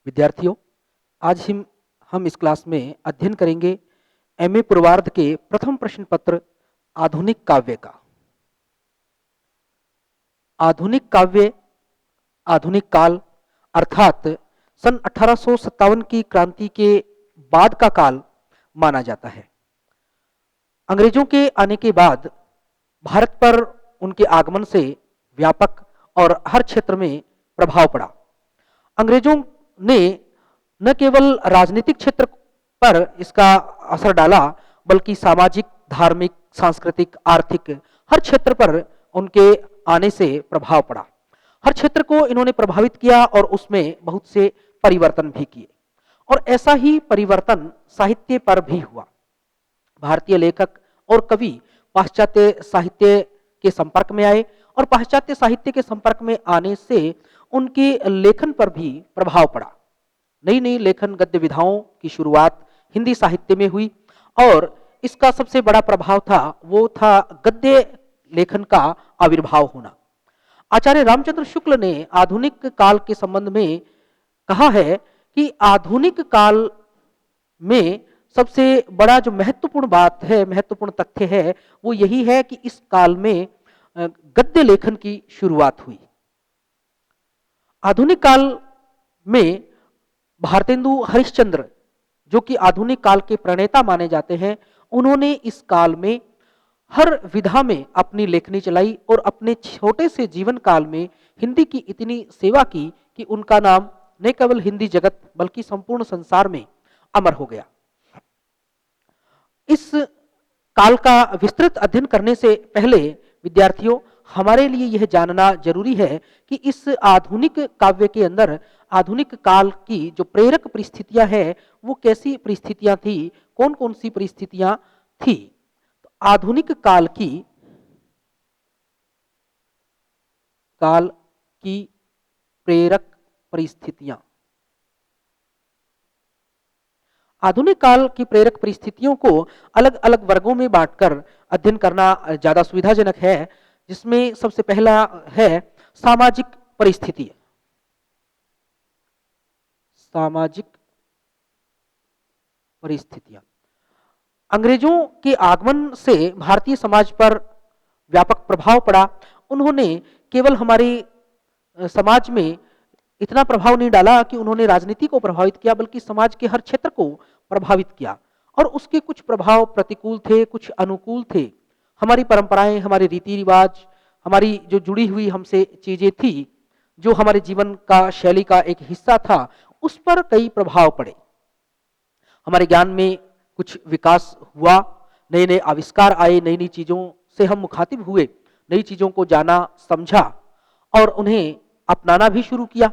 विद्यार्थियों, आज हम इस क्लास में अध्ययन करेंगे एमए पूर्वार्ध के प्रथम प्रश्न पत्र आधुनिक काव्य का। आधुनिक काव्य, आधुनिक काल अर्थात सन 1857 की क्रांति के बाद का काल माना जाता है। अंग्रेजों के आने के बाद भारत पर उनके आगमन से व्यापक और हर क्षेत्र में प्रभाव पड़ा। अंग्रेजों ने न केवल राजनीतिक क्षेत्र पर इसका असर डाला, बल्कि सामाजिक, धार्मिक, सांस्कृतिक, आर्थिक हर क्षेत्र पर उनके आने से प्रभाव पड़ा। हर क्षेत्र को इन्होंने प्रभावित किया और उसमें बहुत से परिवर्तन भी किए, और ऐसा ही परिवर्तन साहित्य पर भी हुआ। भारतीय लेखक और कवि पाश्चात्य साहित्य के संपर्क में आए, और पाश्चात्य साहित्य के संपर्क में आने से उनके लेखन पर भी प्रभाव पड़ा। नई नई लेखन गद्य विधाओं की शुरुआत हिंदी साहित्य में हुई, और इसका सबसे बड़ा प्रभाव वो था गद्य लेखन का आविर्भाव होना। आचार्य रामचंद्र शुक्ल ने आधुनिक काल के संबंध में कहा है कि आधुनिक काल में सबसे बड़ा जो महत्वपूर्ण बात है, महत्वपूर्ण तथ्य है, वो यही है कि इस काल में गद्य लेखन की शुरुआत हुई। आधुनिक काल में भारतेंदु हरिश्चंद्र, जो कि आधुनिक काल के प्रणेता माने जाते हैं, उन्होंने इस काल में हर विधा में अपनी लेखनी चलाई और अपने छोटे से जीवन काल में हिंदी की इतनी सेवा की कि उनका नाम न केवल हिंदी जगत बल्कि संपूर्ण संसार में अमर हो गया। इस काल का विस्तृत अध्ययन करने से पहले विद्यार्थियों, हमारे लिए यह जानना जरूरी है कि इस आधुनिक काव्य के अंदर आधुनिक काल की जो प्रेरक परिस्थितियां हैं, वो कैसी परिस्थितियां थी, कौन कौन सी परिस्थितियां थी। तो आधुनिक काल की प्रेरक परिस्थितियां, आधुनिक काल की प्रेरक परिस्थितियों को अलग अलग वर्गों में बांटकर अध्ययन करना ज्यादा सुविधाजनक है, जिसमें सबसे पहला है सामाजिक परिस्थिति। सामाजिक परिस्थितियां, अंग्रेजों के आगमन से भारतीय समाज पर व्यापक प्रभाव पड़ा। उन्होंने केवल हमारे समाज में इतना प्रभाव नहीं डाला कि उन्होंने राजनीति को प्रभावित किया, बल्कि समाज के हर क्षेत्र को प्रभावित किया, और उसके कुछ प्रभाव प्रतिकूल थे, कुछ अनुकूल थे। हमारी परंपराएं, हमारे रीति रिवाज, हमारी जो जुड़ी हुई हमसे चीजें थी, जो हमारे जीवन का शैली का एक हिस्सा था, उस पर कई प्रभाव पड़े। हमारे ज्ञान में कुछ विकास हुआ, नए नए आविष्कार आए, नई नई चीजों से हम मुखातिब हुए, नई चीजों को जाना, समझा और उन्हें अपनाना भी शुरू किया।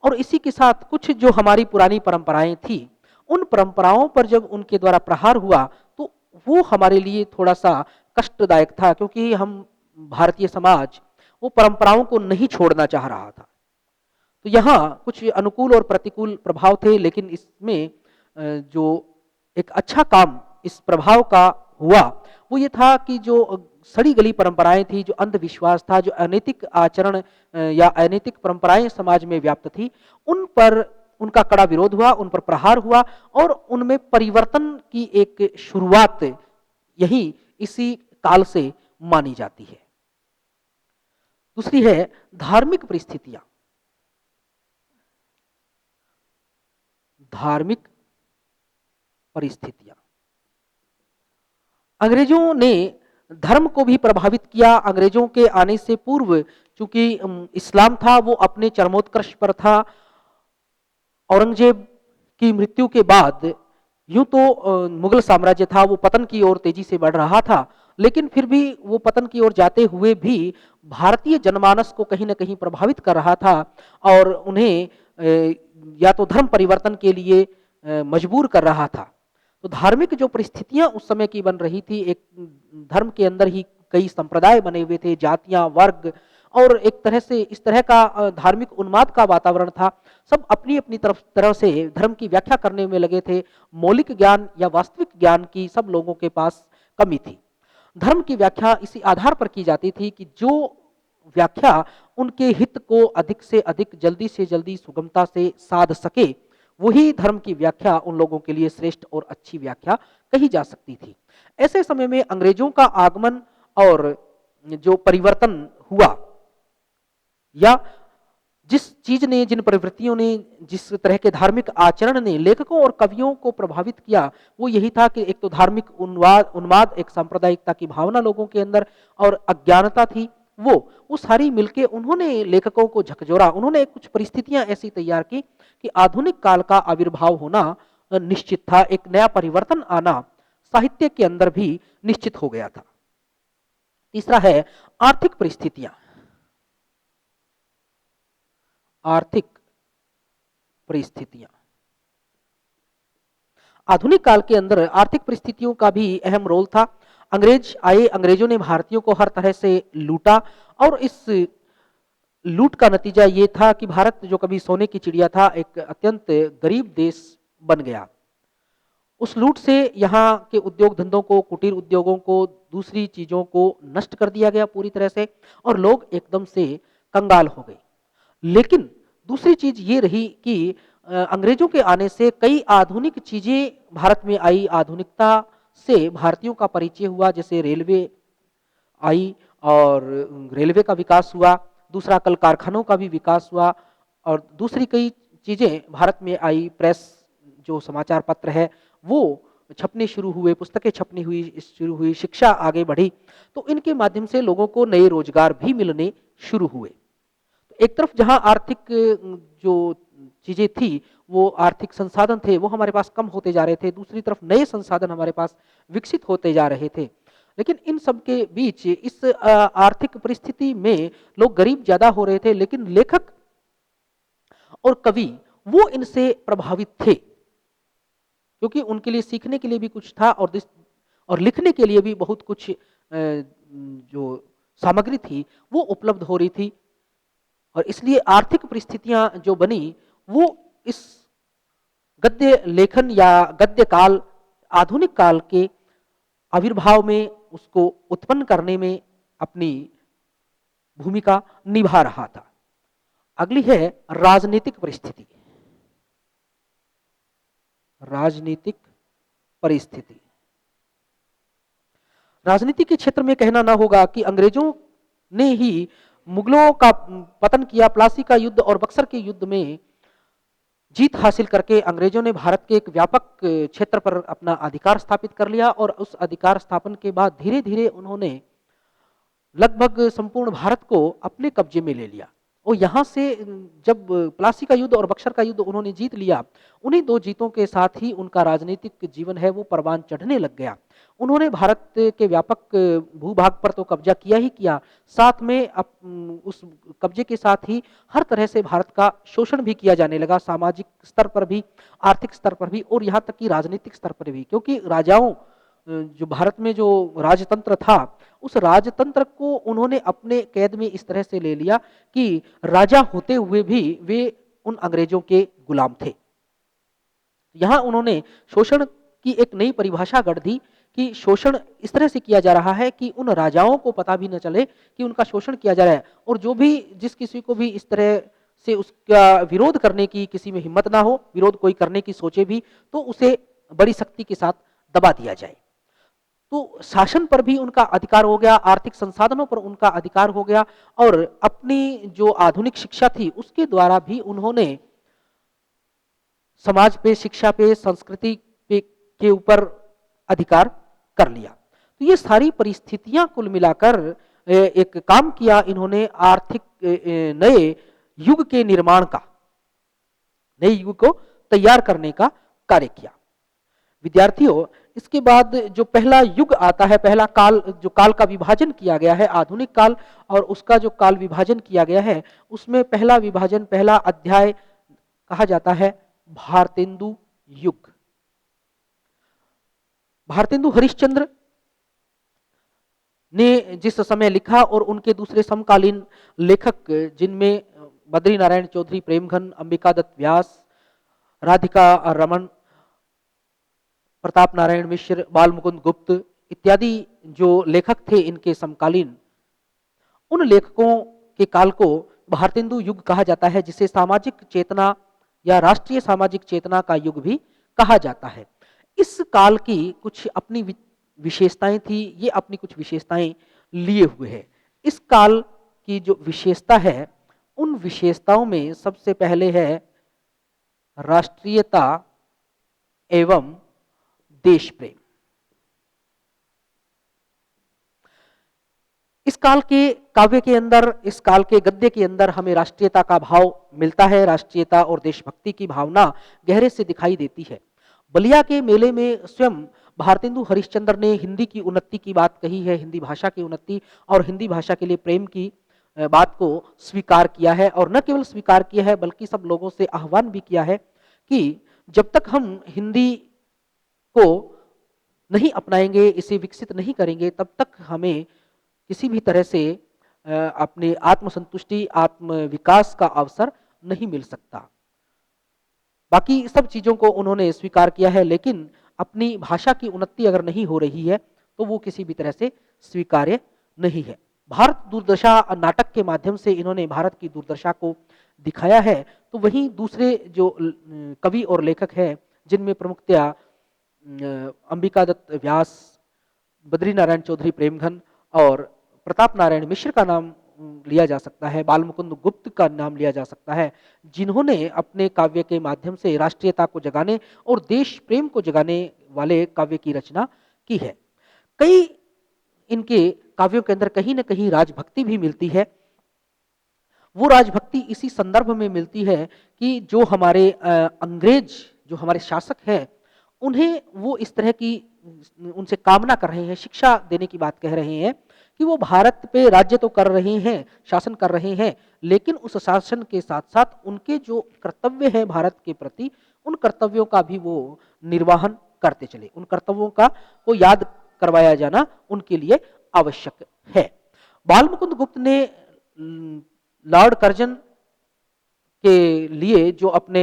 और इसी के साथ कुछ जो हमारी पुरानी परंपराएं थी, उन परंपराओं पर जब उनके द्वारा प्रहार हुआ तो वो हमारे लिए थोड़ा सा कष्टदायक था, क्योंकि हम भारतीय समाज वो परंपराओं को नहीं छोड़ना चाह रहा था। तो यहाँ कुछ अनुकूल और प्रतिकूल प्रभाव थे, लेकिन इसमें जो एक अच्छा काम इस प्रभाव का हुआ वो ये था कि जो सड़ी गली परंपराएं थी, जो अंधविश्वास था, जो अनैतिक आचरण या अनैतिक परंपराएं समाज में व्याप्त थी, उन पर उनका कड़ा विरोध हुआ, उन पर प्रहार हुआ और उनमें परिवर्तन की एक शुरुआत यही इसी काल से मानी जाती है। दूसरी है धार्मिक परिस्थितियां। धार्मिक परिस्थितियां, अंग्रेजों ने धर्म को भी प्रभावित किया। अंग्रेजों के आने से पूर्व चूंकि इस्लाम था वो अपने चरमोत्कर्ष पर था। औरंगजेब की मृत्यु के बाद यूं तो मुगल साम्राज्य था वो पतन की ओर तेजी से बढ़ रहा था, लेकिन फिर भी वो पतन की ओर जाते हुए भी भारतीय जनमानस को कहीं ना कहीं प्रभावित कर रहा था और उन्हें या तो धर्म परिवर्तन के लिए मजबूर कर रहा था। तो धार्मिक जो परिस्थितियां उस समय की बन रही थी, एक धर्म के अंदर ही कई संप्रदाय बने हुए थे, जातियां, वर्ग, और एक तरह से इस तरह का धार्मिक उन्माद का वातावरण था। सब अपनी अपनी तरह से धर्म की व्याख्या करने में लगे थे। मौलिक ज्ञान या वास्तविक ज्ञान की सब लोगों के पास कमी थी। धर्म की व्याख्या इसी आधार पर की जाती थी कि जो व्याख्या उनके हित को अधिक से अधिक, जल्दी से जल्दी, सुगमता से साध सके, वही धर्म की व्याख्या उन लोगों के लिए श्रेष्ठ और अच्छी व्याख्या कही जा सकती थी। ऐसे समय में अंग्रेजों का आगमन और जो परिवर्तन हुआ, या जिस चीज ने, जिन प्रवृत्तियों ने, जिस तरह के धार्मिक आचरण ने लेखकों और कवियों को प्रभावित किया, वो यही था कि एक तो धार्मिक उन्माद, एक सांप्रदायिकता की भावना लोगों के अंदर, और अज्ञानता थी, वो सारी मिलके उन्होंने लेखकों को झकझोरा। उन्होंने कुछ परिस्थितियां ऐसी तैयार की कि आधुनिक काल का आविर्भाव होना निश्चित था, एक नया परिवर्तन आना साहित्य के अंदर भी निश्चित हो गया था। तीसरा है आर्थिक परिस्थितियां। आर्थिक परिस्थितियां, आधुनिक काल के अंदर आर्थिक परिस्थितियों का भी अहम रोल था। अंग्रेज आए, अंग्रेजों ने भारतीयों को हर तरह से लूटा, और इस लूट का नतीजा ये था कि भारत, जो कभी सोने की चिड़िया था, एक अत्यंत गरीब देश बन गया। उस लूट से यहाँ के उद्योग धंधों को, कुटीर उद्योगों को, दूसरी चीजों को नष्ट कर दिया गया पूरी तरह से, और लोग एकदम से कंगाल हो गए। लेकिन दूसरी चीज ये रही कि अंग्रेजों के आने से कई आधुनिक चीजें भारत में आई, आधुनिकता से भारतीयों का परिचय हुआ, जैसे रेलवे आई और रेलवे का विकास हुआ, दूसरा कल कारखानों का भी विकास हुआ, और दूसरी कई चीजें भारत में आई। प्रेस, जो समाचार पत्र है, वो छपने शुरू हुए, पुस्तकें छपनी हुई शुरू हुई, शिक्षा आगे बढ़ी, तो इनके माध्यम से लोगों को नए रोजगार भी मिलने शुरू हुए। एक तरफ जहां आर्थिक जो चीजें थी, वो आर्थिक संसाधन थे, वो हमारे पास कम होते जा रहे थे, दूसरी तरफ नए संसाधन हमारे पास विकसित होते जा रहे थे। लेकिन इन सब के बीच, इस आर्थिक परिस्थिति में लोग गरीब ज्यादा हो रहे थे, लेकिन लेखक और कवि वो इनसे प्रभावित थे, क्योंकि उनके लिए सीखने के लिए भी कुछ था, और लिखने के लिए भी बहुत कुछ जो सामग्री थी वो उपलब्ध हो रही थी। और इसलिए आर्थिक परिस्थितियां जो बनी, वो इस गद्य लेखन या गद्य काल, आधुनिक काल के आविर्भाव में, उसको उत्पन्न करने में अपनी भूमिका निभा रहा था। अगली है राजनीतिक परिस्थिति। राजनीतिक परिस्थिति, राजनीति के क्षेत्र में कहना ना होगा कि अंग्रेजों ने ही मुगलों का पतन किया। प्लासी का युद्ध और बक्सर के युद्ध में जीत हासिल करके अंग्रेजों ने भारत के एक व्यापक क्षेत्र पर अपना अधिकार स्थापित कर लिया, और उस अधिकार स्थापन के बाद धीरे धीरे उन्होंने लगभग संपूर्ण भारत को अपने कब्जे में ले लिया। और यहाँ से जब प्लासी का युद्ध और बक्सर का युद्ध उन्होंने जीत लिया, उन्हीं दो जीतों के साथ ही उनका राजनीतिक जीवन है वो परवान चढ़ने लग गया। उन्होंने भारत के व्यापक भूभाग पर तो कब्जा किया ही किया, साथ में उस कब्जे के साथ ही हर तरह से भारत का शोषण भी किया जाने लगा, सामाजिक स्तर पर भी, आर्थिक स्तर पर भी, और यहाँ तक कि राजनीतिक स्तर पर भी। क्योंकि राजाओं, जो भारत में जो राजतंत्र था, उस राजतंत्र को उन्होंने अपने कैद में इस तरह से ले लिया कि राजा होते हुए भी वे उन अंग्रेजों के गुलाम थे। यहां उन्होंने शोषण की एक नई परिभाषा गढ़ दी कि शोषण इस तरह से किया जा रहा है कि उन राजाओं को पता भी न चले कि उनका शोषण किया जा रहा है, और जो भी, जिस किसी को भी इस तरह से उसका विरोध करने की किसी में हिम्मत ना हो, विरोध कोई करने की सोचे भी, तो उसे बड़ी सख्ती के साथ दबा दिया जाए। तो शासन पर भी उनका अधिकार हो गया, आर्थिक संसाधनों पर उनका अधिकार हो गया, और अपनी जो आधुनिक शिक्षा थी उसके द्वारा भी उन्होंने समाज पे, शिक्षा पे, संस्कृति पे के ऊपर अधिकार कर लिया। तो ये सारी परिस्थितियां कुल मिलाकर एक काम किया इन्होंने, आर्थिक नए युग के निर्माण का, नए युग को तैयार करने का कार्य किया। विद्यार्थियों, इसके बाद जो पहला युग आता है, पहला काल, जो काल का विभाजन किया गया है, आधुनिक काल, और उसका जो काल विभाजन किया गया है, उसमें पहला विभाजन, पहला अध्याय कहा जाता है भारतेंदु युग। भारतेंदु हरिश्चंद्र ने जिस समय लिखा, और उनके दूसरे समकालीन लेखक जिनमें बद्री नारायण चौधरी, प्रेमघन, अंबिका दत्त व्यास, राधिका रमन, प्रताप नारायण मिश्र, बाल मुकुंद गुप्त इत्यादि जो लेखक थे इनके समकालीन, उन लेखकों के काल को भारतेंदु युग कहा जाता है, जिसे सामाजिक चेतना या राष्ट्रीय सामाजिक चेतना का युग भी कहा जाता है। इस काल की कुछ अपनी विशेषताएं थी, ये अपनी कुछ विशेषताएं लिए हुए है। इस काल की जो विशेषता है, उन विशेषताओं में सबसे पहले है राष्ट्रीयता एवं देश प्रेम। इस काल के काव्य के अंदर, इस काल के गद्य के अंदर हमें राष्ट्रीयता का भाव मिलता है। राष्ट्रीयता और देशभक्ति की भावना गहरे से दिखाई देती है। बलिया के मेले में स्वयं भारतेंदु हरिश्चंद्र ने हिंदी की उन्नति की बात कही है, हिंदी भाषा की उन्नति और हिंदी भाषा के लिए प्रेम की बात को स्वीकार किया है। और न केवल स्वीकार किया है, बल्कि सब लोगों से आह्वान भी किया है कि जब तक हम हिंदी को नहीं अपनाएंगे, इसे विकसित नहीं करेंगे, तब तक हमें किसी भी तरह से अपने आत्मसंतुष्टि, आत्म विकास का अवसर नहीं मिल सकता। बाकी सब चीजों को उन्होंने स्वीकार किया है, लेकिन अपनी भाषा की उन्नति अगर नहीं हो रही है तो वो किसी भी तरह से स्वीकार्य नहीं है। भारत दुर्दशा नाटक के माध्यम से इन्होंने भारत की दुर्दशा को दिखाया है। तो वहीं दूसरे जो कवि और लेखक हैं, जिनमें प्रमुखतया अंबिका दत्त व्यास, बद्री नारायण चौधरी प्रेमघन और प्रताप नारायण मिश्र का नाम लिया जा सकता है, बालमुकुंद गुप्त का नाम लिया जा सकता है, जिन्होंने अपने काव्य के माध्यम से राष्ट्रीयता को जगाने और देश प्रेम को जगाने वाले काव्य की रचना की है। कई इनके काव्यों के अंदर कहीं न कहीं राजभक्ति भी मिलती है। वो राजभक्ति इसी संदर्भ में मिलती है कि जो हमारे अंग्रेज, जो हमारे शासक हैं, उन्हें वो इस तरह की उनसे कामना कर रहे हैं, शिक्षा देने की बात कह रहे हैं कि वो भारत पे राज्य तो कर रहे हैं, शासन कर रहे हैं, लेकिन उस शासन के साथ साथ उनके जो कर्तव्य हैं भारत के प्रति, उन कर्तव्यों का भी वो निर्वहन करते चले। उन कर्तव्यों का को याद करवाया जाना उनके लिए आवश्यक है। बालमुकुंद गुप्त ने लॉर्ड कर्जन के लिए जो अपने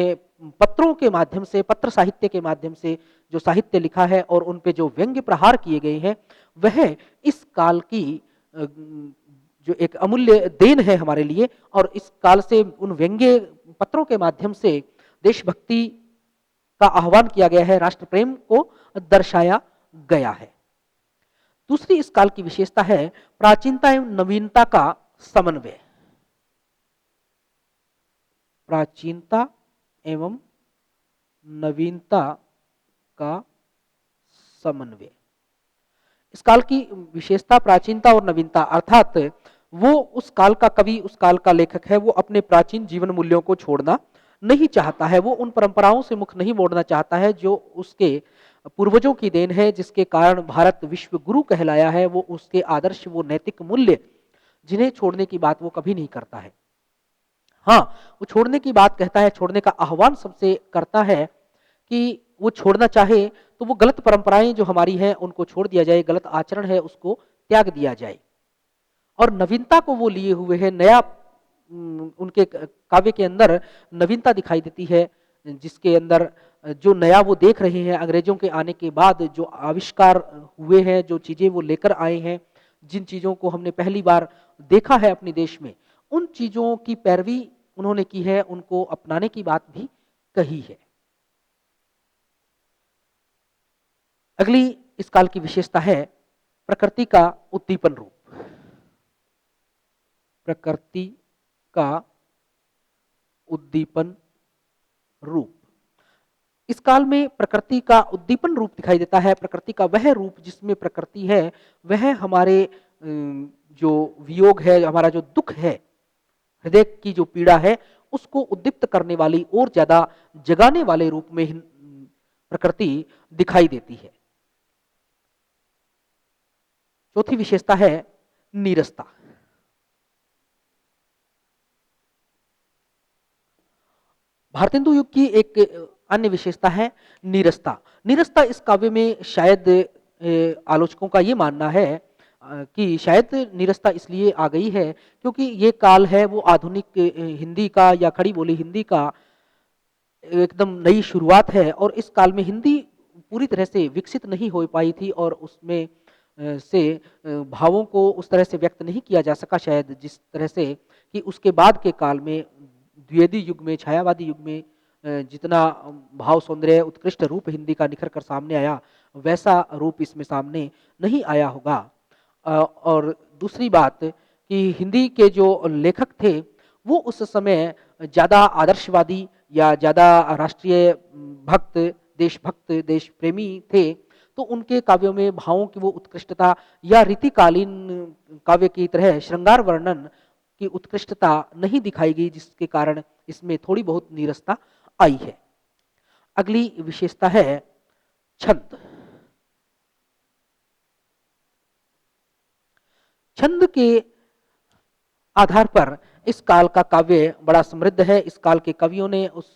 पत्रों के माध्यम से, पत्र साहित्य के माध्यम से जो साहित्य लिखा है और उन पे जो व्यंग्य प्रहार किए गए हैं, वह इस काल की जो एक अमूल्य देन है हमारे लिए। और इस काल से उन व्यंग्य पत्रों के माध्यम से देशभक्ति का आह्वान किया गया है, राष्ट्र प्रेम को दर्शाया गया है। दूसरी इस काल की विशेषता है प्राचीनता एवं नवीनता का समन्वय। प्राचीनता एवं नवीनता का समन्वय। इस काल की विशेषता प्राचीनता और नवीनता, अर्थात वो उस काल का कवि, उस काल का लेखक है, वो अपने प्राचीन जीवन मूल्यों को छोड़ना नहीं चाहता है, वो उन परंपराओं से मुख नहीं मोड़ना चाहता है जो उसके पूर्वजों की देन है, जिसके कारण भारत विश्व गुरु कहलाया है। वो उसके आदर्श, वो नैतिक मूल्य, जिन्हें छोड़ने की बात वो कभी नहीं करता है। हाँ, वो छोड़ने की बात कहता है, छोड़ने का आह्वान सबसे करता है कि वो छोड़ना चाहे तो वो गलत परंपराएं जो हमारी हैं उनको छोड़ दिया जाए, गलत आचरण है उसको त्याग दिया जाए। और नवीनता को वो लिए हुए है, नया उनके काव्य के अंदर नवीनता दिखाई देती है, जिसके अंदर जो नया वो देख रहे हैं, अंग्रेजों के आने के बाद जो आविष्कार हुए हैं, जो चीजें वो लेकर आए हैं, जिन चीजों को हमने पहली बार देखा है अपने देश में, उन चीजों की पैरवी उन्होंने की है, उनको अपनाने की बात भी कही है। अगली इस काल की विशेषता है प्रकृति का उद्दीपन रूप। प्रकृति का उद्दीपन रूप। इस काल में प्रकृति का उद्दीपन रूप दिखाई देता है। प्रकृति का वह रूप जिसमें प्रकृति है, वह हमारे जो वियोग है, हमारा जो दुख है, हृदय की जो पीड़ा है, उसको उद्दीप्त करने वाली और ज्यादा जगाने वाले रूप में प्रकृति दिखाई देती है। चौथी विशेषता है नीरसता। भारतेंदु युग की एक अन्य विशेषता है नीरसता। नीरसता इस काव्य में शायद आलोचकों का ये मानना है कि शायद नीरसता इसलिए आ गई है क्योंकि ये काल है वो आधुनिक हिंदी का या खड़ी बोली हिंदी का एकदम नई शुरुआत है। और इस काल में हिंदी पूरी तरह से विकसित नहीं हो पाई थी और उसमें से भावों को उस तरह से व्यक्त नहीं किया जा सका शायद जिस तरह से कि उसके बाद के काल में द्विवेदी युग में, छायावादी युग में जितना भाव सौंदर्य उत्कृष्ट रूप हिंदी का निखर कर सामने आया, वैसा रूप इसमें सामने नहीं आया होगा। और दूसरी बात कि हिंदी के जो लेखक थे, वो उस समय ज़्यादा आदर्शवादी या ज़्यादा राष्ट्रीय भक्त, देशभक्त, देश प्रेमी थे, तो उनके काव्यों में भावों की वो उत्कृष्टता या रीतिकालीन काव्य की तरह श्रृंगार वर्णन की उत्कृष्टता नहीं दिखाई गई, जिसके कारण इसमें थोड़ी बहुत नीरसता आई है। अगली विशेषता है छंद। छंद के आधार पर इस काल का काव्य बड़ा समृद्ध है। इस काल के कवियों ने उस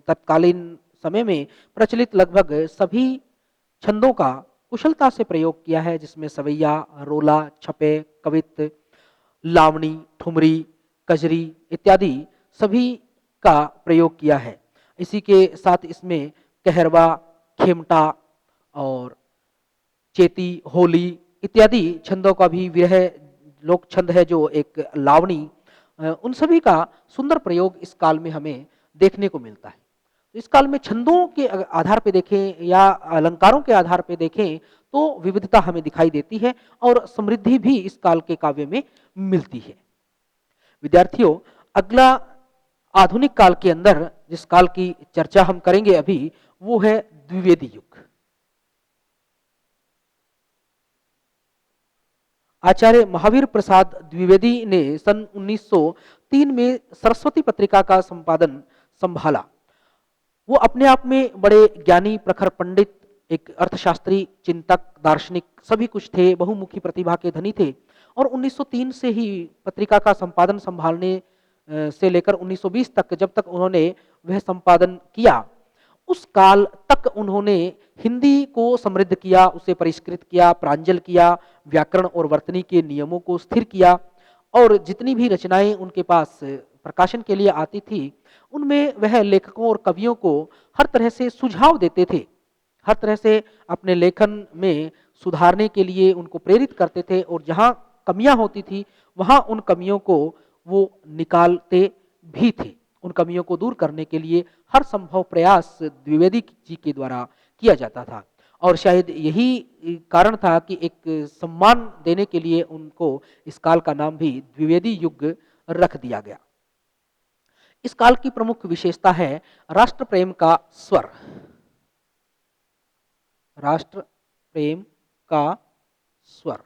तत्कालीन समय में प्रचलित लगभग सभी छंदों का कुशलता से प्रयोग किया है, जिसमें सवैया, रोला, छपे, कवित्त, लावणी, ठुमरी, कजरी इत्यादि सभी का प्रयोग किया है। इसी के साथ इसमें कहरवा, खेमटा और चेती, होली इत्यादि छंदों का भी विरह लोक छंद है जो एक लावणी, उन सभी का सुंदर प्रयोग इस काल में हमें देखने को मिलता है। तो इस काल में छंदों के आधार पे देखें या अलंकारों के आधार पे देखें तो विविधता हमें दिखाई देती है और समृद्धि भी इस काल के काव्य में मिलती है। विद्यार्थियों, अगला आधुनिक काल के अंदर जिस काल की चर्चा हम करेंगे अभी, वो है द्विवेदी युग। आचार्य महावीर प्रसाद द्विवेदी ने सन 1903 में सरस्वती पत्रिका का संपादन संभाला। वो अपने आप में बड़े ज्ञानी, प्रखर पंडित, एक अर्थशास्त्री, चिंतक, दार्शनिक सभी कुछ थे, बहुमुखी प्रतिभा के धनी थे और 1903 से ही पत्रिका का संपादन संभालने से लेकर 1920 तक, जब तक उन्होंने वह संपादन किया, उस काल तक उन्होंने हिंदी को समृद्ध किया, उसे परिष्कृत किया, प्रांजल किया, व्याकरण और वर्तनी के नियमों को स्थिर किया और जितनी भी रचनाएं उनके पास प्रकाशन के लिए आती थी, उनमें वह लेखकों और कवियों को हर तरह से सुझाव देते थे, हर तरह से अपने लेखन में सुधारने के लिए उनको प्रेरित करते थे और जहाँ कमियां होती थी वहाँ उन कमियों को वो निकालते भी थे। उन कमियों को दूर करने के लिए हर संभव प्रयास द्विवेदी जी के द्वारा किया जाता था और शायद यही कारण था कि एक सम्मान देने के लिए उनको इस काल का नाम भी द्विवेदी युग रख दिया गया। इस काल की प्रमुख विशेषता है राष्ट्र प्रेम का स्वर। राष्ट्र प्रेम का स्वर।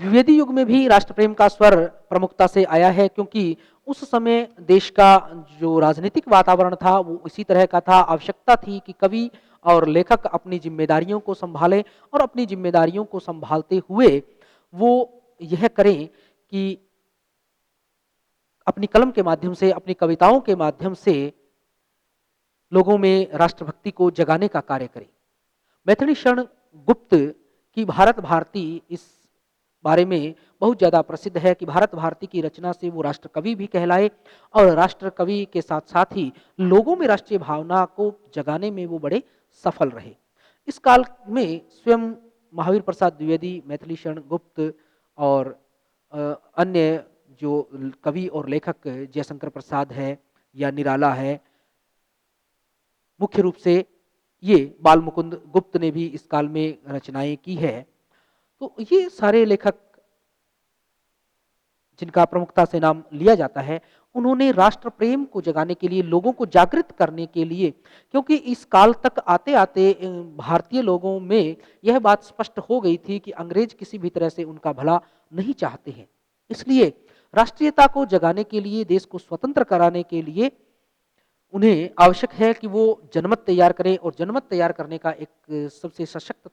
द्विवेदी युग में भी राष्ट्र प्रेम का स्वर प्रमुखता से आया है, क्योंकि उस समय देश का जो राजनीतिक वातावरण था वो इसी तरह का था। आवश्यकता थी कि कवि और लेखक अपनी जिम्मेदारियों को संभालें और अपनी जिम्मेदारियों को संभालते हुए वो यह करें कि अपनी कलम के माध्यम से, अपनी कविताओं के माध्यम से लोगों में राष्ट्रभक्ति को जगाने का कार्य करें। मैथिली शरण गुप्त की भारत भारती इस बारे में बहुत ज़्यादा प्रसिद्ध है कि भारत भारती की रचना से वो राष्ट्र कवि भी कहलाए और राष्ट्र कवि के साथ साथ ही लोगों में राष्ट्रीय भावना को जगाने में वो बड़े सफल रहे। इस काल में स्वयं महावीर प्रसाद द्विवेदी, मैथिली शरण गुप्त और अन्य जो कवि और लेखक जयशंकर प्रसाद है या निराला है, मुख्य रूप से ये बाल मुकुंद गुप्त ने भी इस काल में रचनाएं की है। तो ये सारे लेखक जिनका प्रमुखता से नाम लिया जाता है, उन्होंने राष्ट्र प्रेम को जगाने के लिए, लोगों को जागृत करने के लिए, क्योंकि इस काल तक आते आते भारतीय लोगों में यह बात स्पष्ट हो गई थी कि अंग्रेज किसी भी तरह से उनका भला नहीं चाहते हैं। इसलिए राष्ट्रीयता को जगाने के लिए, देश को स्वतंत्र कराने के लिए उन्हें आवश्यक है कि वो जनमत तैयार करें और जनमत तैयार करने का एक सबसे सशक्त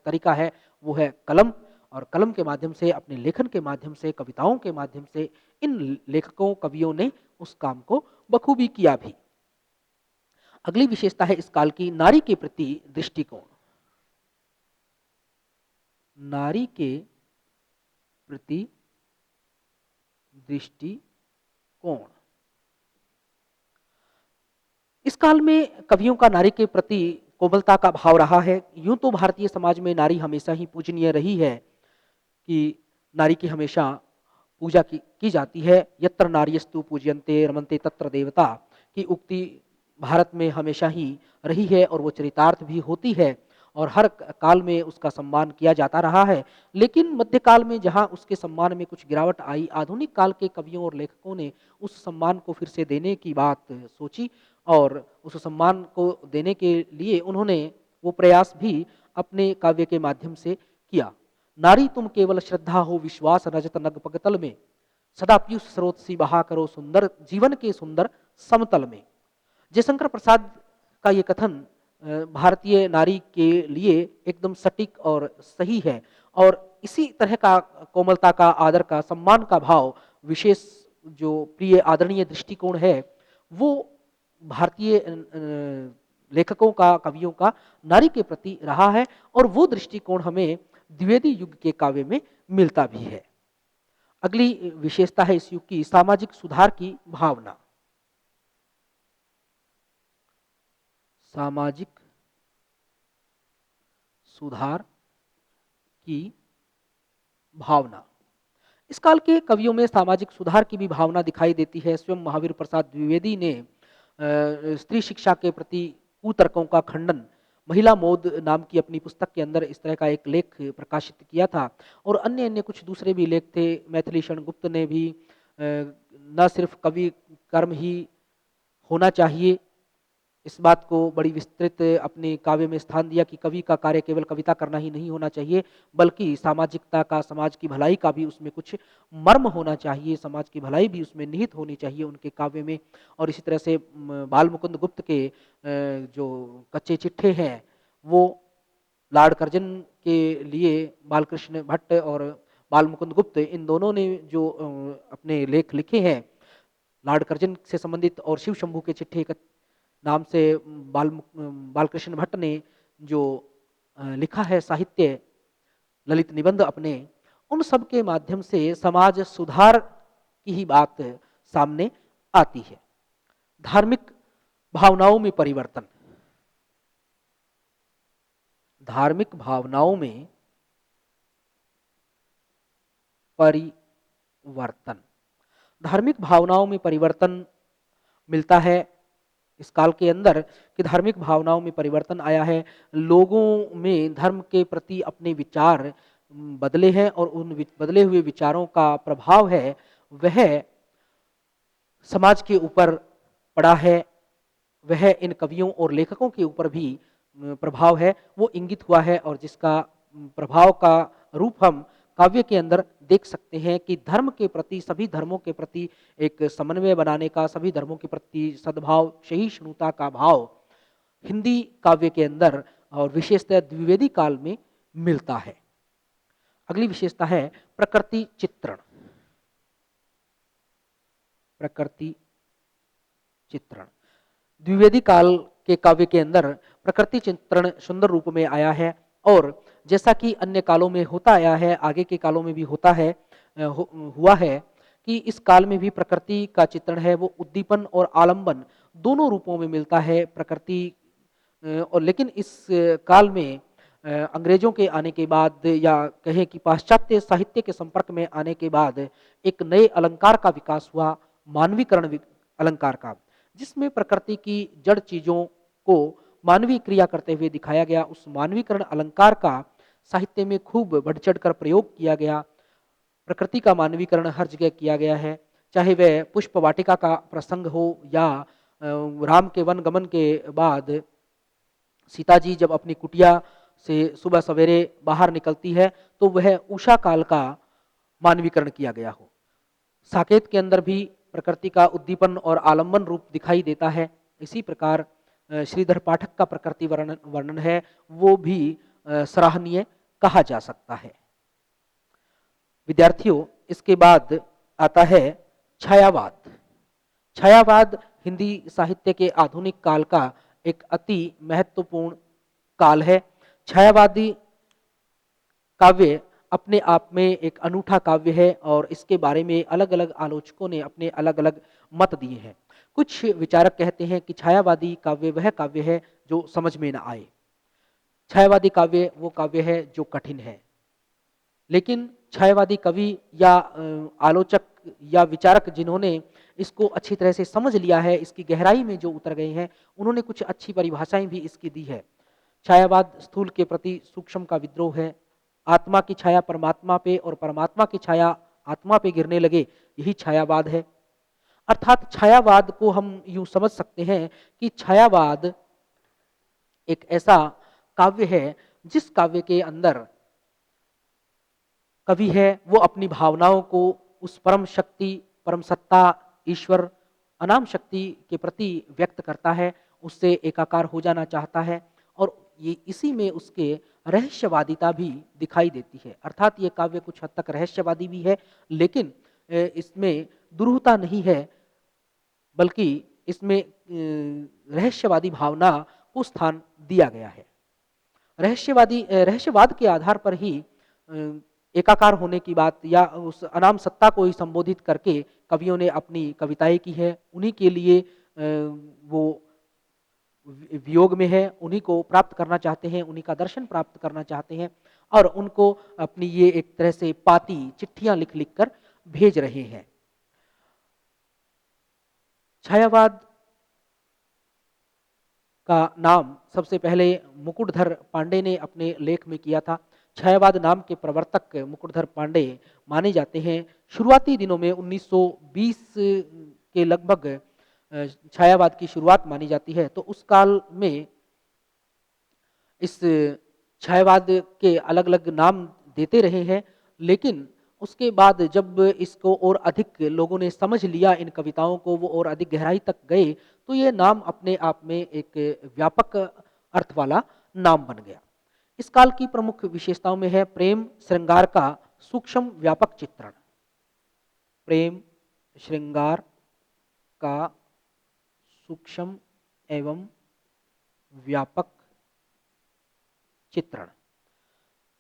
तरीका है, वो है कलम। और कलम के माध्यम से, अपने लेखन के माध्यम से, कविताओं के माध्यम से इन लेखकों, कवियों ने उस काम को बखूबी किया भी। अगली विशेषता है इस काल की नारी के प्रति दृष्टिकोण। नारी के प्रति दृष्टिकोण। इस काल में कवियों का नारी के प्रति कोमलता का भाव रहा है। यूँ तो भारतीय समाज में नारी हमेशा ही पूजनीय रही है कि नारी की हमेशा पूजा की जाती है। यत्र नार्यस्तु पूज्यन्ते रमन्ते तत्र देवता की उक्ति भारत में हमेशा ही रही है और वो चरितार्थ भी होती है और हर काल में उसका सम्मान किया जाता रहा है। लेकिन मध्यकाल में जहाँ उसके सम्मान में कुछ गिरावट आई, आधुनिक काल के कवियों और लेखकों ने उस सम्मान को फिर से देने की बात सोची और उस सम्मान को देने के लिए उन्होंने वो प्रयास भी अपने काव्य के माध्यम से किया। नारी तुम केवल श्रद्धा हो विश्वास रजत नग पगतल में, सदा पीयूष स्रोत सी बहा करो सुंदर जीवन के सुंदर समतल में। जयशंकर प्रसाद का ये कथन भारतीय नारी के लिए एकदम सटीक और सही है और इसी तरह का कोमलता का, आदर का, सम्मान का भाव विशेष जो प्रिय आदरणीय दृष्टिकोण है वो भारतीय लेखकों का, कवियों का नारी के प्रति रहा है और वो दृष्टिकोण हमें द्विवेदी युग के काव्य में मिलता भी है। अगली विशेषता है इस युग की सामाजिक सुधार की भावना। सामाजिक सुधार की भावना। इस काल के कवियों में सामाजिक सुधार की भी भावना दिखाई देती है। स्वयं महावीर प्रसाद द्विवेदी ने स्त्री शिक्षा के प्रति कुतर्कों का खंडन महिला मोद नाम की अपनी पुस्तक के अंदर इस तरह का एक लेख प्रकाशित किया था और अन्य अन्य कुछ दूसरे भी लेख थे। मैथिली शरण गुप्त ने भी न सिर्फ कवि कर्म ही होना चाहिए इस बात को बड़ी विस्तृत अपने काव्य में स्थान दिया कि कवि का कार्य केवल कविता करना ही नहीं होना चाहिए बल्कि सामाजिकता का, समाज की भलाई का भी उसमें कुछ मर्म होना चाहिए, समाज की भलाई भी उसमें निहित होनी चाहिए उनके काव्य में। और इसी तरह से बाल मुकुंद गुप्त के जो कच्चे चिट्ठे हैं वो लॉर्ड कर्जन के लिए बालकृष्ण भट्ट और बाल मुकुंद गुप्त इन दोनों ने जो अपने लेख लिखे हैं लॉर्ड कर्जन से संबंधित और शिव शंभू के चिट्ठे नाम से बालकृष्ण भट्ट ने जो लिखा है साहित्य ललित निबंध अपने, उन सब के माध्यम से समाज सुधार की ही बात सामने आती है। धार्मिक भावनाओं में परिवर्तन। धार्मिक भावनाओं में परिवर्तन। धार्मिक भावनाओं में परिवर्तन मिलता है इस काल के अंदर कि धार्मिक भावनाओं में परिवर्तन आया है। लोगों में धर्म के प्रति अपने विचार बदले हैं और उन बदले हुए विचारों का प्रभाव है वह समाज के ऊपर पड़ा है, वह इन कवियों और लेखकों के ऊपर भी प्रभाव है वो इंगित हुआ है और जिसका प्रभाव का रूप हम काव्य के अंदर देख सकते हैं कि धर्म के प्रति, सभी धर्मों के प्रति एक समन्वय बनाने का, सभी धर्मों के प्रति सद्भाव, सहिष्णुता का भाव हिंदी काव्य के अंदर और विशेषतः द्विवेदी काल में मिलता है। अगली विशेषता है प्रकृति चित्रण। प्रकृति चित्रण। द्विवेदी काल के काव्य के अंदर प्रकृति चित्रण सुंदर रूप में आया है और जैसा कि अन्य कालों में होता आया है, आगे के कालों में भी होता है हुआ है कि इस काल में भी प्रकृति का चित्रण है वो उद्दीपन और आलंबन दोनों रूपों में मिलता है। प्रकृति और लेकिन इस काल में अंग्रेजों के आने के बाद या कहें कि पाश्चात्य साहित्य के संपर्क में आने के बाद एक नए अलंकार का विकास हुआ, मानवीकरण अलंकार का, जिसमें प्रकृति की जड़ चीजों को मानवीय क्रिया करते हुए दिखाया गया। उस मानवीकरण अलंकार का साहित्य में खूब बढ़ चढ़ कर प्रयोग किया गया। प्रकृति का मानवीकरण हर जगह किया गया है, चाहे वह पुष्प वाटिका का प्रसंग हो या राम के वन गमन के बाद सीता जी जब अपनी कुटिया से सुबह सवेरे बाहर निकलती है तो वह उषा काल का मानवीकरण किया गया हो। साकेत के अंदर भी प्रकृति का उद्दीपन और आलम्बन रूप दिखाई देता है। इसी प्रकार श्रीधर पाठक का प्रकृति वर्णन है वो भी सराहनीय कहा जा सकता है। विद्यार्थियों, इसके बाद आता है छायावाद। छायावाद हिंदी साहित्य के आधुनिक काल का एक अति महत्वपूर्ण काल है। छायावादी काव्य अपने आप में एक अनूठा काव्य है और इसके बारे में अलग अलग आलोचकों ने अपने अलग अलग मत दिए हैं। कुछ विचारक कहते हैं कि छायावादी काव्य वह काव्य है जो समझ में ना आए। छायावादी काव्य वो काव्य है जो कठिन है। लेकिन छायावादी कवि या आलोचक या विचारक जिन्होंने इसको अच्छी तरह से समझ लिया है, इसकी गहराई में जो उतर गए हैं, उन्होंने कुछ अच्छी परिभाषाएं भी इसकी दी है। छायावाद स्थूल के प्रति सूक्ष्म का विद्रोह है। आत्मा की छाया परमात्मा पे और परमात्मा की छाया आत्मा पे गिरने लगे, यही छायावाद है। अर्थात छायावाद को हम यूं समझ सकते हैं कि छायावाद एक ऐसा काव्य है जिस काव्य के अंदर कवि है वो अपनी भावनाओं को उस परम शक्ति, परम सत्ता, ईश्वर, अनाम शक्ति के प्रति व्यक्त करता है, उससे एकाकार हो जाना चाहता है और ये इसी में उसके रहस्यवादिता भी दिखाई देती है। अर्थात ये काव्य कुछ हद तक रहस्यवादी भी है, लेकिन इसमें दुरूहता नहीं है, बल्कि इसमें रहस्यवादी भावना को स्थान दिया गया है। रहस्यवाद के आधार पर ही एकाकार होने की बात या उस अनाम सत्ता को ही संबोधित करके कवियों ने अपनी कविताएं की है। उन्हीं के लिए वो वियोग में है, उन्हीं को प्राप्त करना चाहते हैं, उन्हीं का दर्शन प्राप्त करना चाहते हैं और उनको अपनी ये एक तरह से पाती चिट्ठियां लिख लिख कर भेज रहे हैं। छायावाद का नाम सबसे पहले मुकुटधर पांडे ने अपने लेख में किया था। छायावाद नाम के प्रवर्तक मुकुटधर पांडे माने जाते हैं। शुरुआती दिनों में 1920 के लगभग छायावाद की शुरुआत मानी जाती है। तो उस काल में इस छायावाद के अलग अलग नाम देते रहे हैं, लेकिन उसके बाद जब इसको और अधिक लोगों ने समझ लिया, इन कविताओं को, वो और अधिक गहराई तक गए, तो ये नाम अपने आप में एक व्यापक अर्थ वाला नाम बन गया। इस काल की प्रमुख विशेषताओं में है प्रेम श्रृंगार का सूक्ष्म व्यापक चित्रण। प्रेम श्रृंगार का सूक्ष्म एवं व्यापक चित्रण।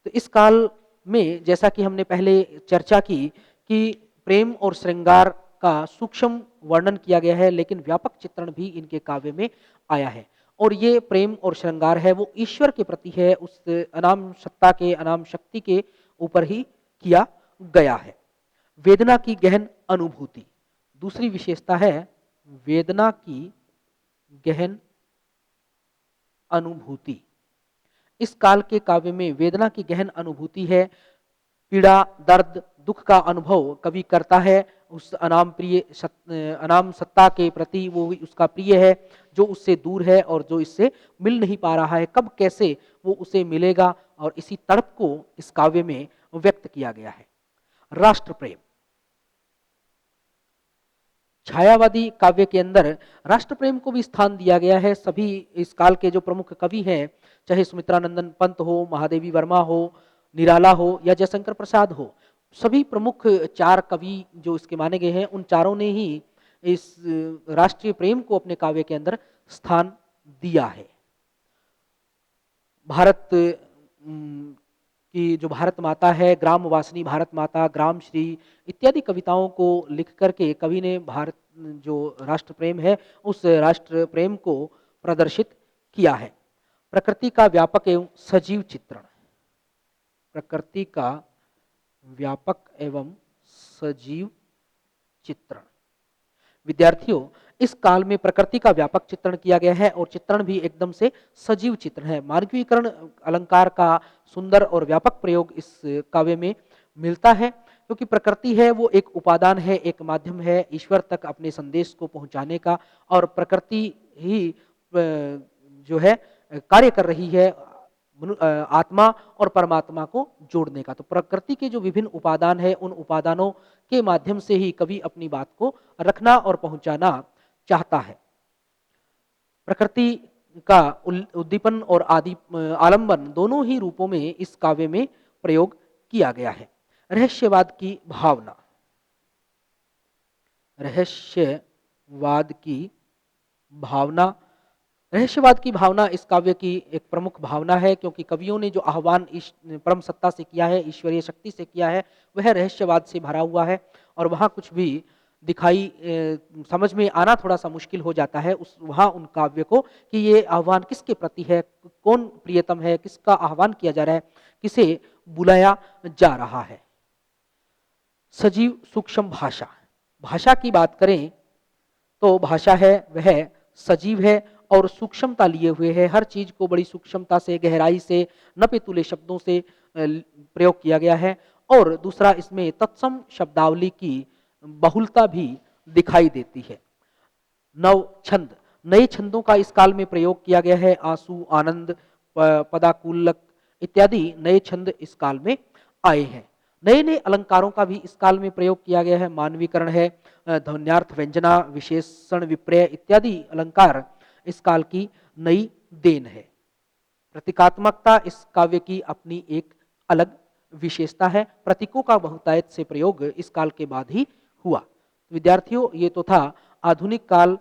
तो इस काल में जैसा कि हमने पहले चर्चा की कि प्रेम और श्रृंगार का सूक्ष्म वर्णन किया गया है, लेकिन व्यापक चित्रण भी इनके काव्य में आया है। और ये प्रेम और श्रृंगार है वो ईश्वर के प्रति है, उस अनाम सत्ता के, अनाम शक्ति के ऊपर ही किया गया है। वेदना की गहन अनुभूति दूसरी विशेषता है। वेदना की गहन अनुभूति। इस काल के काव्य में वेदना की गहन अनुभूति है। पीड़ा, दर्द, दुख का अनुभव कवि करता है उस अनाम सत्ता के प्रति। वो उसका प्रिय है जो उससे दूर है और जो इससे मिल नहीं पा रहा है, कब कैसे वो उसे मिलेगा, और इसी तड़प को इस काव्य में व्यक्त किया गया है। राष्ट्र प्रेम। छायावादी काव्य के अंदर राष्ट्र प्रेम को भी स्थान दिया गया है। सभी इस काल के जो प्रमुख कवि हैं, चाहे सुमित्रानंदन पंत हो, महादेवी वर्मा हो, निराला हो या जयशंकर प्रसाद हो, सभी प्रमुख चार कवि जो इसके माने गए हैं, उन चारों ने ही इस राष्ट्रीय प्रेम को अपने काव्य के अंदर स्थान दिया है। भारत की जो भारत माता है, ग्राम वासिनी भारत माता, ग्राम श्री इत्यादि कविताओं को लिख करके कवि ने भारत जो राष्ट्र प्रेम है उस राष्ट्र प्रेम को प्रदर्शित किया है। प्रकृति का व्यापक एवं सजीव चित्रण। प्रकृति का व्यापक एवं सजीव चित्रण। विद्यार्थियों, इस काल में प्रकृति का व्यापक चित्रण किया गया है और चित्रण भी एकदम से सजीव चित्रण है। मानवीकरण अलंकार का सुंदर और व्यापक प्रयोग इस काव्य में मिलता है, क्योंकि प्रकृति है वो एक उपादान है, एक माध्यम है ईश्वर तक अपने संदेश को पहुंचाने का, और प्रकृति ही जो है कार्य कर रही है आत्मा और परमात्मा को जोड़ने का। तो प्रकृति के जो विभिन्न उपादान है, उन उपादानों के माध्यम से ही कवि अपनी बात को रखना और पहुंचाना चाहता है। प्रकृति का उद्दीपन और आलंबन दोनों ही रूपों में इस काव्य में प्रयोग किया गया है। रहस्यवाद की भावना। रहस्यवाद की भावना। रहस्यवाद की भावना इस काव्य की एक प्रमुख भावना है, क्योंकि कवियों ने जो आह्वान परम सत्ता से किया है, ईश्वरीय शक्ति से किया है, वह रहस्यवाद से भरा हुआ है और वहाँ कुछ भी दिखाई समझ में आना थोड़ा सा मुश्किल हो जाता है उस वहाँ उन काव्य को कि ये आह्वान किसके प्रति है, कौन प्रियतम है, किसका आह्वान किया जा रहा है, किसे बुलाया जा रहा है। सजीव सूक्ष्म भाषा, भाषा की बात करें तो भाषा है वह सजीव है और सूक्ष्मता लिए हुए है। हर चीज को बड़ी सूक्ष्मता से, गहराई से, नपे-तुले शब्दों से प्रयोग किया गया है। और दूसरा, इसमें तत्सम शब्दावली की बहुलता भी दिखाई देती है। नव छंद, नए छंदों का इस काल में प्रयोग किया गया है। आंसू, आनंद, पदाकुलक इत्यादि नए छंद इस काल में आए हैं। नए नए अलंकारों का भी इस काल में प्रयोग किया गया है। मानवीकरण है, ध्वन्यार्थ, व्यंजना, विशेषण, विपर्य इत्यादि अलंकार इस काल की नई देन है। प्रतीकात्मकता इस काव्य की अपनी एक अलग विशेषता है। प्रतीकों का बहुतायत से प्रयोग इस काल के बाद ही हुआ। विद्यार्थियों, ये तो था आधुनिक काल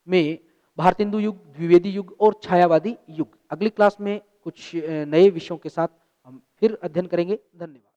में भारतेंदु युग, द्विवेदी युग और छायावादी युग। अगली क्लास में कुछ नए विषयों के साथ हम फिर अध्ययन करेंगे। धन्यवाद।